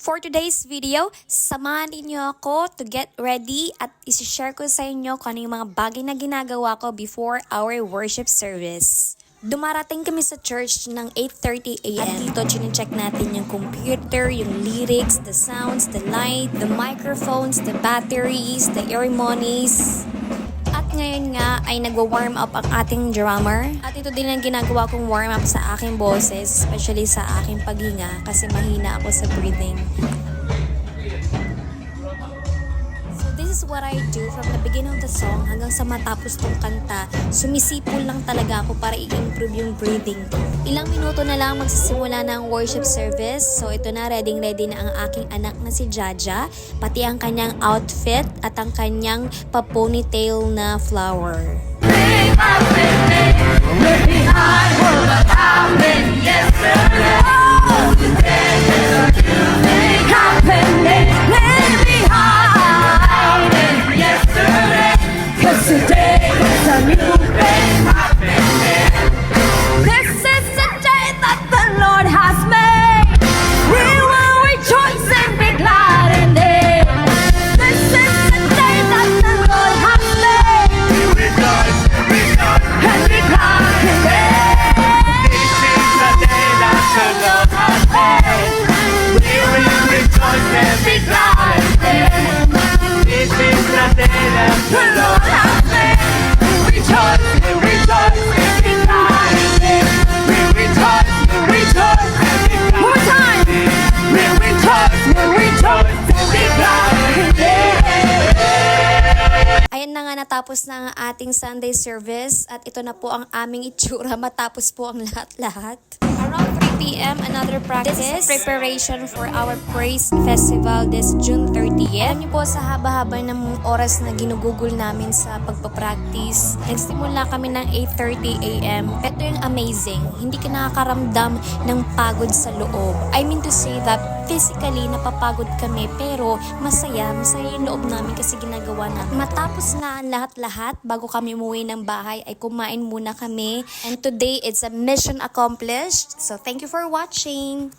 For today's video, samahan niyo ako to get ready at isi-share ko sa inyo kung ano yung mga bagay na ginagawa ko before our worship service. Dumarating kami sa church ng 8:30 a.m. At dito, chine-check natin yung computer, yung lyrics, the sounds, the light, the microphones, the batteries, the harmonies. At ngayon nga ay nagwa-warm up ang ating drummer. At ito din ang ginagawa kong warm up sa aking boses, especially sa aking paghinga kasi mahina ako sa breathing. So this is what I do from the beginning of the song hanggang sa matapos tong kanta. Sumisipol lang talaga ako para i-improve yung breathing ko. Ilang minuto na lang magsisimula ng worship service. So ito na, ready na ang aking anak na si Jaja, pati ang kanyang outfit at ang kanyang pa-ponytail na flower. Today is a new day happening. This is the day that the Lord has made. We will rejoice and be glad in it. This is the day that the Lord has made. We rejoice and be glad in it. This is the day that the Lord has made. We will rejoice and be glad in it. This is the day that the Lord has made. Rejoice, we rejoice, and be glad in it. We rejoice, we rejoice, and be glad. One more time. We rejoice, and be glad in it. Ayan na nga, natapos na ang ating Sunday service at ito na po ang aming itsura matapos po ang lahat-lahat. Around 3 p.m. another practice. This is preparation for our praise festival this June 30th. Alam niyo po, sa haba-haba ng oras na ginugugol namin sa pagpapractice, nagsimula kami ng 8:30 a.m. Ito yung amazing. Hindi ka nakakaramdam ng pagod sa loob. I mean to say that physically napapagod kami pero masaya yung loob namin kasi ginagawa namin. Matapos na ang lahat-lahat, bago kami umuwi ng bahay ay kumain muna kami. And today it's a mission accomplished. So thank you for watching.